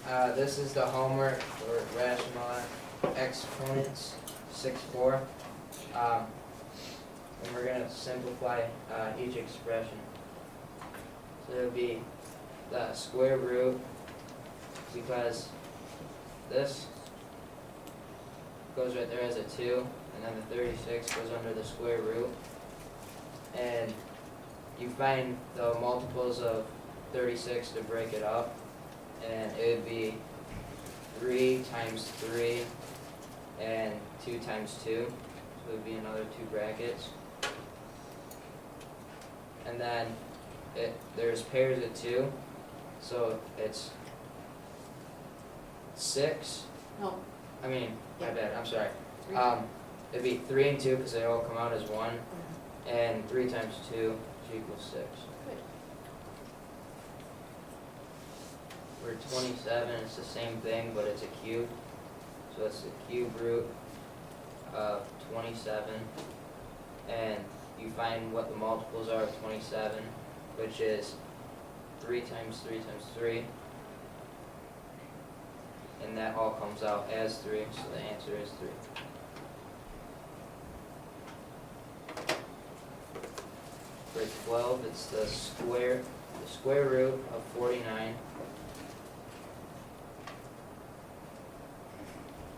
This is the homework for rational exponents, 6-4. And we're going to simplify each expression. So it would be the square root, because this goes right there as a 2, and then the 36 goes under the square root. And you find the multiples of 36 to break it up, and it would be 3 times 3 and 2 times 2, so it would be another 2 brackets. And then there's pairs of 2, so it's 6. No. I mean, my bad, I'm sorry. 3. It'd be 3 and 2 because they all come out as 1, and 3 times 2 equals 6. Good. For 27, it's the same thing, but it's a cube. So it's the cube root of 27, and you find what the multiples are of 27, which is 3 times 3 times 3, and that all comes out as 3, so the answer is 3. For 12, it's the square root of 49,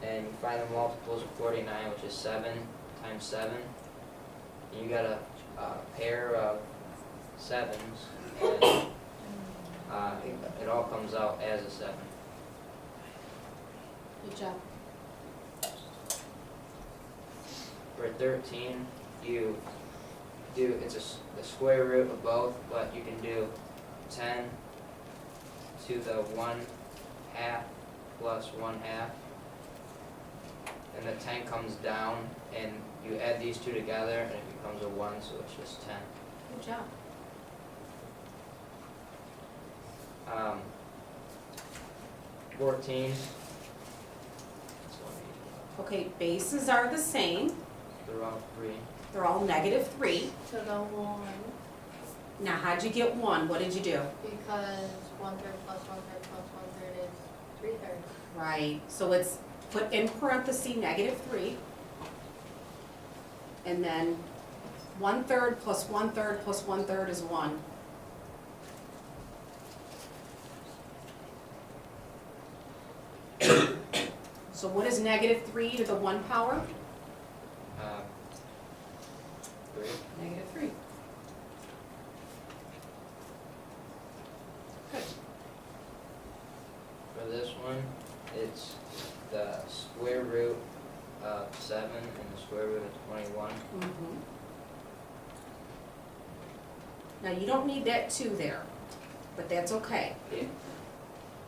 and you find the multiples of 49, which is 7 times 7. And you got a pair of 7s, and it all comes out as a 7. Good job. For 13, you do, it's the square root of both, but you can do 10 to the 1/2 plus 1/2. And the 10 comes down, and you add these two together, and it becomes a 1, so it's just 10. Good job. 14. Okay, bases are the same. They're all 3. They're all -3. So the 1, Now, how'd you get 1? What did you do? because 1/3 plus 1/3 plus 1/3 is 3/3. Right, so let's put in parentheses -3. And then 1/3 plus 1/3 plus 1/3 is 1. So what is -3 to the 1 power? 3. -3. Good. For this one, it's the square root of 7 and the square root of 21. Now, you don't need that 2 there, but that's okay. Yeah.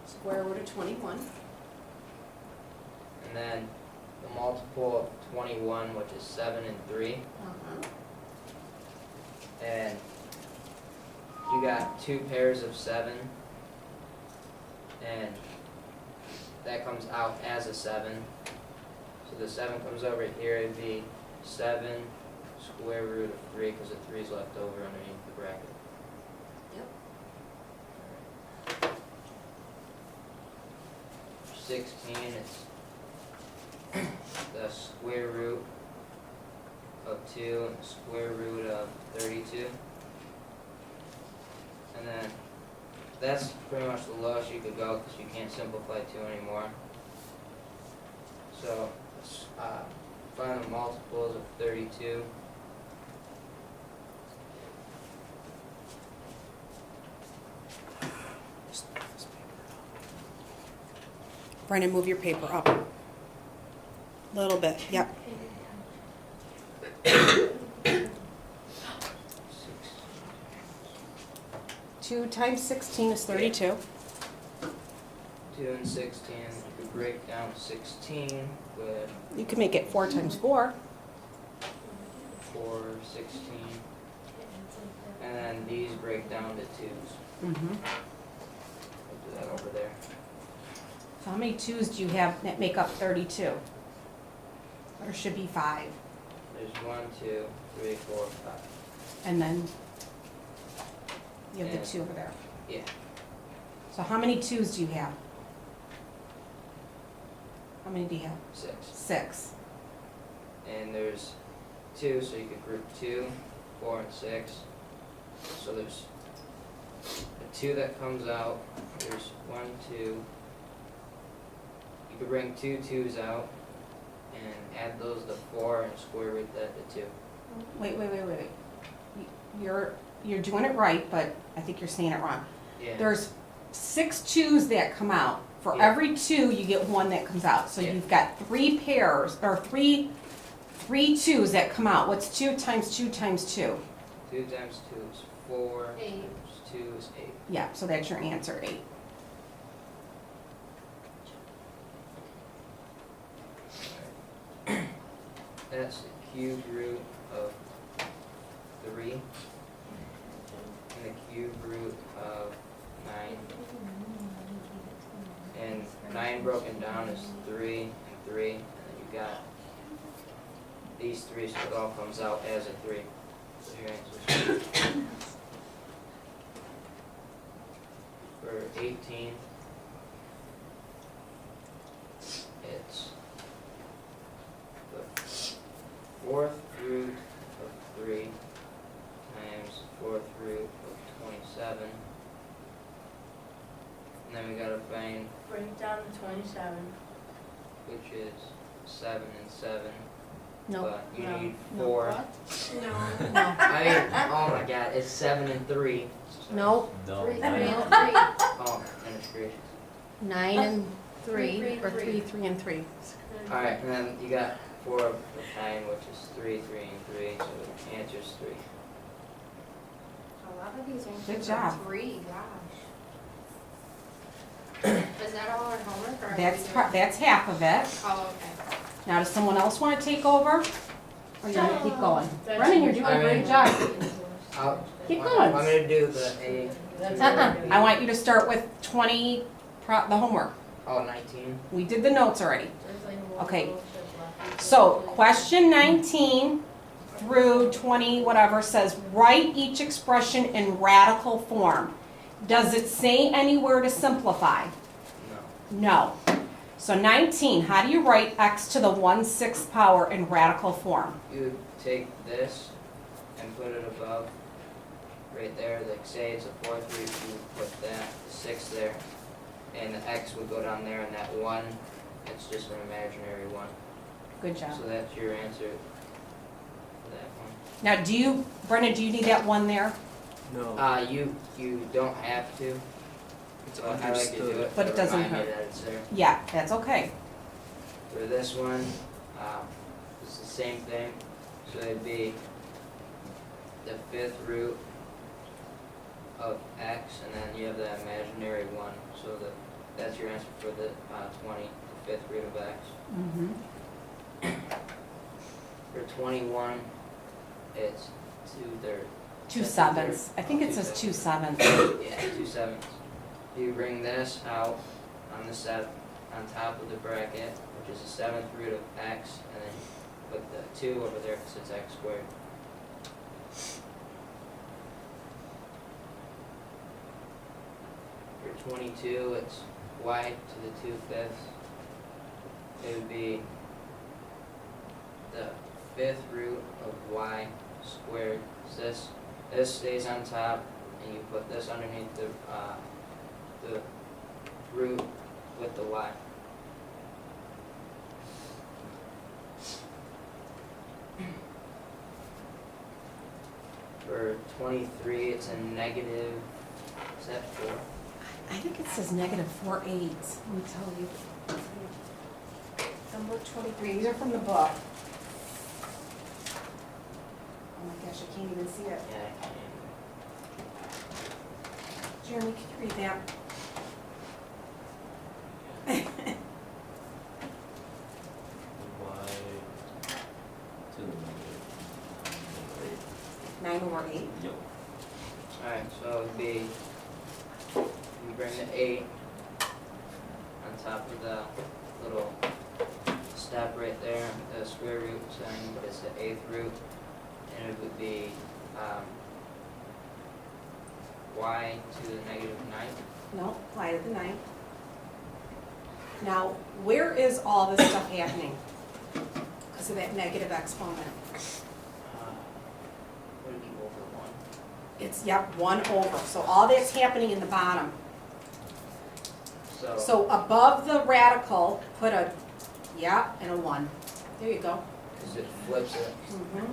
Square root of 21. And then the multiple of 21, which is 7 and 3. And you got 2 pairs of 7, and that comes out as a 7. So the 7 comes over here, it'd be 7 square root of 3, because the 3 is left over underneath the bracket. Yep. For 16, it's the square root of 2 and the square root of 32. And then that's pretty much the lowest you could go because you can't simplify 2 anymore. So find the multiples of 32. Brennan, move your paper up. A little bit, yep. 2 times 16 is 32. 2 and 16, you could break down 16 with You can make it 4 times 4. 4, 16. And then these break down to 2s. Mm-hmm. We'll do that over there. So how many 2's do you have that make up 32? Or should be 5? There's 1, 2, 3, 4, 5. And then you have And- the 2 over there. Yeah. So how many 2's do you have? many do you have? 6. 6. And there's 2, so you could group 2, 4, and 6. So there's a 2 that comes out. There's 1, 2. You could bring 2 2s out and add those to 4 and square root that to 2. Wait. You're doing it right, but I think you're saying it wrong. Yeah. There's 6 2s that come out. For Yeah. every 2, you get 1 that comes out. So Yeah. you've got 3 pairs, or three 2s that come out. What's 2 times 2 times 2? 2 times 2 is 4. 8. Times 2 is 8. Yeah, so that's your answer, 8. That's the cube root of 3. And the cube root of 9. And 9 broken down is 3 and 3. And then you got these 3, so it all comes out as a 3. So your answer is for 18, it's the 4th root of 3 times 4th root of 27. And then we gotta find, Break down to 27. which is 7 and 7. No. But you No. need No. 4. No. No. I mean, oh my god, it's 7 and 3. No. No, 3, 3, nine. and 3. Oh, goodness gracious. 9 and 3, Three, or three. 3 and 3. Alright, and then you got 4 of 9, which is 3, 3, and 3, so the answer's 3. A lot of these Good answers job. are 3, gosh. Is that all our homework, or? are we doing- That's half of it. Oh, okay. Now, does someone else want to take over? Or you want to keep going? That's- Brennan, you're doing a great job. Keep I'm going. gonna do the A. I want you to start with 20, the homework. Oh, 19. We did the notes already. There's like one Okay. little shit left. So, question 19 through 20, whatever, says write each expression in radical form. Does it say anywhere to simplify? No. No. So 19, how do you write x to the 1/6 power in radical form? You would take this and put it above, right there, like say it's a 4th root, you would put that 6 there. And the x would go down there, and that 1, it's just an imaginary 1. Good job. So that's your answer for that one. Now, Brennan, do you need that 1 there? No, You don't have to, it's but I like to do understood. it But it to doesn't remind me hurt. that it's there. Yeah, that's okay. For this one, it's the same thing, so it'd be the 5th root of x, and then you have the imaginary 1, so that's your answer for the 20, the 5th root of x. Mm-hmm. For 21, it's 2/3. 2 7ths. I think it says 2 7ths. Yeah, 2 7ths. You bring this out on the on top of the bracket, which is the 7th root of x, and then you put the 2 over there because it's x squared. For 22, it's y to the 2/5. It would be the 5th root of y squared. So this stays on top, and you put this underneath the root with the y. For 23, it's a negative, is that 4? I think it says negative 4/8. Let me tell you. Number 23. These are from the book. Oh my gosh, I can't even see it. Yeah, I can't. Jeremy, can you read that? Y to the negative 9 over 8. 8. Yep. Alright, so it'd be, you bring the 8 on top of the little step right there, the square root sign, but it's the 8th root, and it would be y to the negative 9. No, y to the 9. Now, where is all this stuff happening? Because of that negative exponent. Would it be over 1? It's, yep, 1 over. So all that's happening in the bottom. So above the radical, put a, yeah, and a 1. There you go. Because it flips it. Mhm.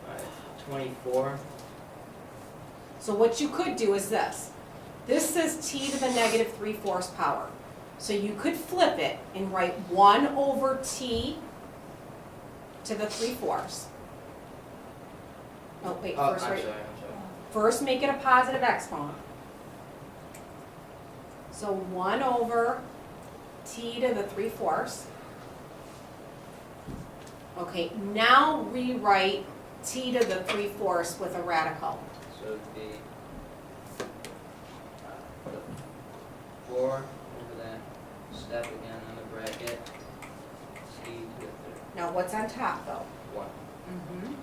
Alright, 24. So what you could do is this. This says t to the negative 3/4 power. So you could flip it and write 1 over t to the 3/4. Oh, wait, Oh, first I'm write. sorry. First, make it a positive exponent. So 1 over t to the 3/4. Okay, now rewrite t to the 3/4 with a radical. So it'd be 4 over that step again on the bracket. T to the Now what's on top though? 1. Mm-hmm.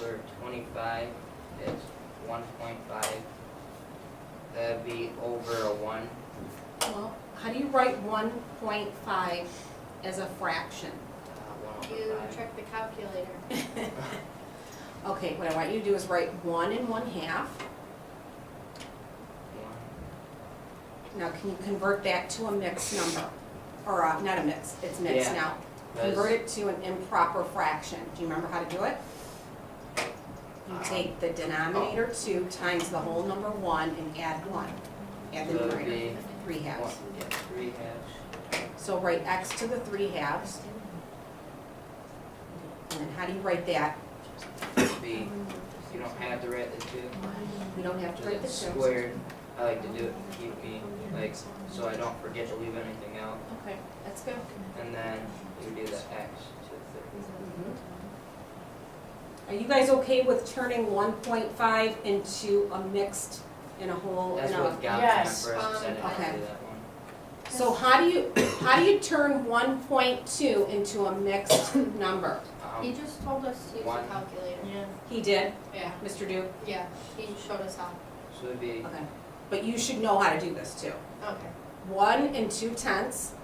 Where 25 is 1.5. That'd be over a 1. Well, how do you write 1.5 as a fraction? 1 You over 5. check the calculator. Okay, what I want you to do is write 1 and 1/2. 1. Now can you convert that to a mixed number? Or not a mix, it's mixed Yeah. now. That's- Convert it to an improper fraction. Do you remember how to do it? You take the denominator 2 times the whole number 1 and add 1. Add the So it'd numerator, be 3/2. 1, yeah, 3/2. So write x to the 3/2. And then how do you write that? It'd be, you don't have to write the 2. We don't have to write the It's 2. squared. I like to do it to keep me, like, so I don't forget to leave anything out. Okay, that's good. And then you do the x to the 3. Are you guys okay with turning 1.5 into a mixed in a whole? That's in a- what got me Yes, first, 'cause I didn't okay. do that one. So how do you turn 1.2 into a mixed number? He just told us to use a 1. calculator. Yeah. He did, Yeah, Mr. Duke? yeah, he showed us how. So it'd be, Okay. But you should know how to do this too. Okay. 1 and 2/10,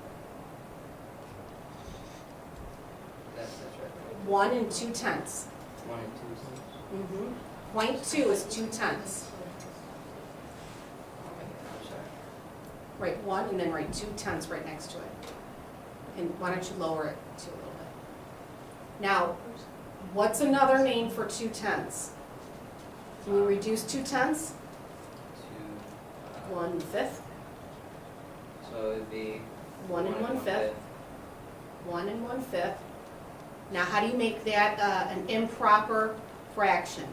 that's right. 1 and 2/10. 1 and 2 cents. Mm-hmm. 0.2 is 2/10. Oh, I'm sorry. Write 1 and then write 2/10 right next to it. And why don't you lower it to a little bit? Now, what's another name for 2/10? Can you reduce 2/10? 2, 1/5, so it'd be 1 and 1/5, 1 and 1/5. Now, how do you make that an improper fraction?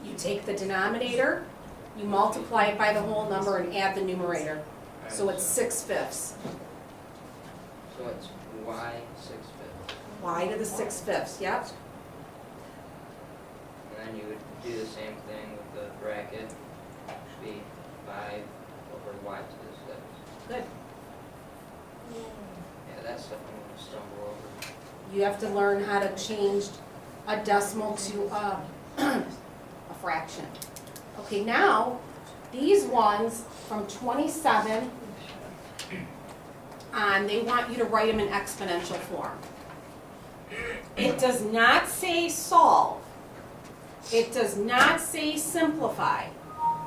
You take the denominator, you multiply it by the whole number and add the numerator. Alright, So it's 6/5. So it's y 6/5. Y to the 6/5, yep. And then you would do the same thing with the bracket. Be 5 over y to the 6. Good. Yeah, that's stuff I'm gonna stumble over. You have to learn how to change a decimal to a fraction. Okay, now, these ones from 27 on, they want you to write them in exponential form. It does not say solve. It does not say simplify.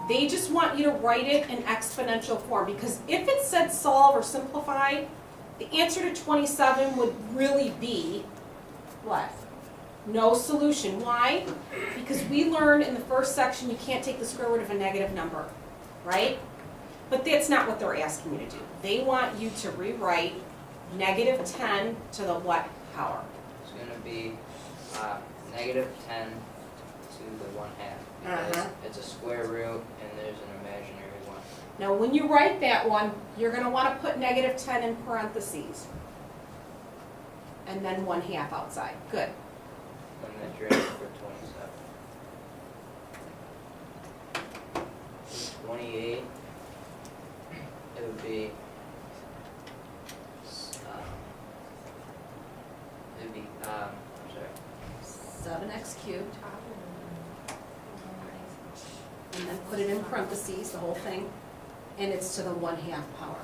They just want you to write it in exponential form, because if it said solve or simplify, the answer to 27 would really be what? No solution. Why? Because we learned in the first section you can't take the square root of a negative number, right? But that's not what they're asking you to do. They want you to rewrite negative 10 to the what power? It's gonna be negative 10 to the 1/2. Because Uh-huh. it's a square root and there's an imaginary 1. Now, when you write that one, you're going to want to put negative 10 in parentheses. And then 1/2 outside. Good. And that's your answer for 27. 28, it would be, I'm sorry, 7x cubed and then put it in parentheses, the whole thing, and it's to the 1/2 power.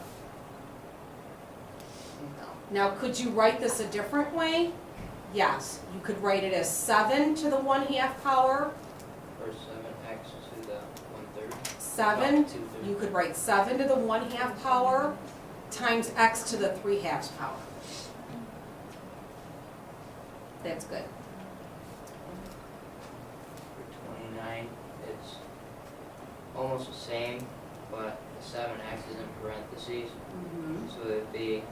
Now, could you write this a different way? Yes, you could write it as 7 to the 1/2 power, Or 7x to the 1/3. 7, No, 2/3. you could write 7 to the 1/2 power times x to the 3/2 power. That's good. For 29, it's almost the same, but the 7x is in parentheses. So it'd be,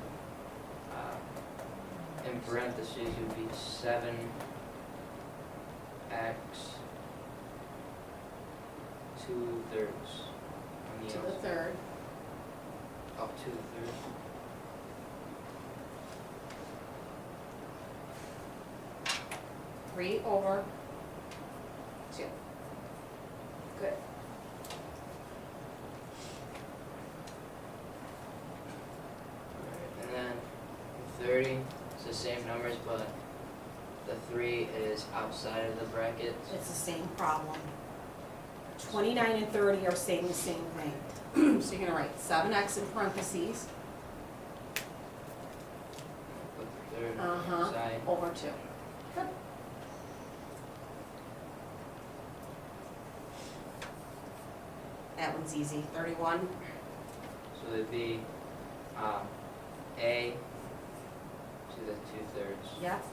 in parentheses, it would be 7x 2/3. On the To the outside. third. Oh, 2/3. Three over 2. Good. And then 30, it's the same numbers, but the 3 is outside of the brackets. It's the same problem. 29 and 30 are saying the same thing. So you're gonna write 7x in parentheses, Put the third side. over 2. Good. That one's easy. 31. So it'd be a to the 2/3. Yep.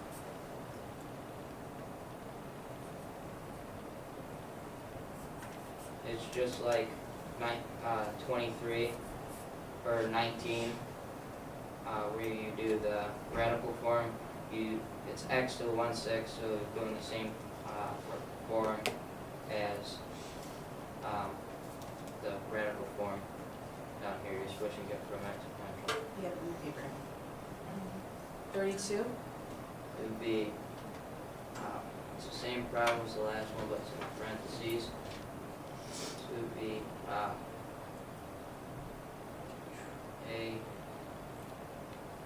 It's just like 23 or 19, where you do the radical form. It's x to the 1/6, so it's doing the same form as the radical form down here. You're switching it from exponential. You have it in the paper. 32. It would be, it's the same problem as the last one, but it's in parentheses. So it would be a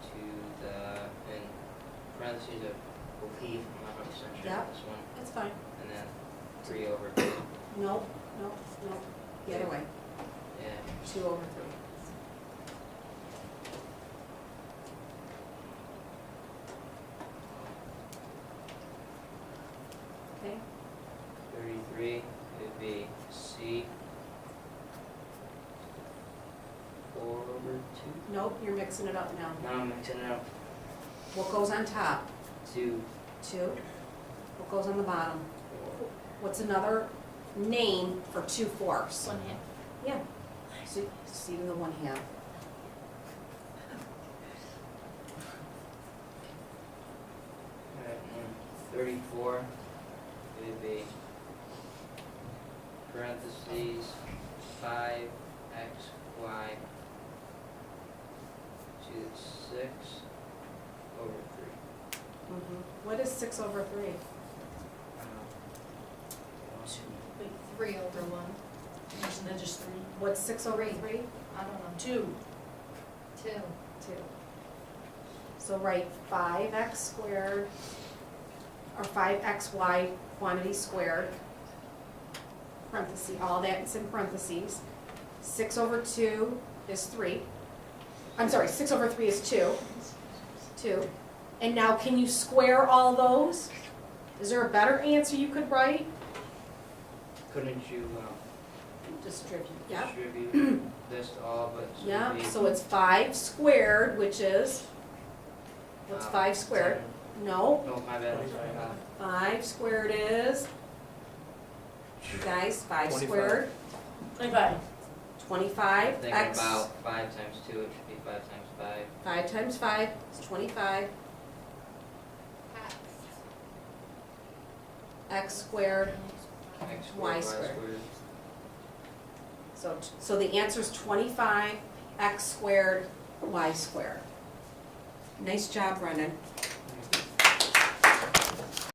to the, in parentheses, I believe, I'm not 100% sure Yeah. on this one, That's fine. and then 3 over 2. No. The other way. Yeah. 2 over 3. Okay. 33, it would be C 4 over 2. Nope, you're mixing it up now. Now I'm mixing it up. What goes on top? 2, 2. What goes on the bottom? What's another name for 2/4? 1/2. Yeah. So C to the 1/2. Alright, and 34, it would be parentheses 5xy to the 6 over 3. What is 6 over 3? Wait, 3 over 1. Isn't that just 3? What's 6 over 3? I don't know. 2. 2. 2. So write 5x squared, or 5xy quantity squared, parentheses, all that's in parentheses. 6 over 2 is 3. I'm sorry, 6 over 3 is 2. 2. And now can you square all those? Is there a better answer you could write? Couldn't you Distribute. Yep. distribute this to all, but so Yeah, it'd be, so it's 5 squared, which is, what's 5 squared? 10. No, No, my bad, I'm sorry. 5 squared is, you guys, 5 25. squared, 25. 25, Thinking x, about 5 times 2, it should be 5 times 5. 5 times 5 is 25, X. x squared, X squared, Y Y squared. squared. so the answer is 25, x squared, y squared. Nice job, Brendan.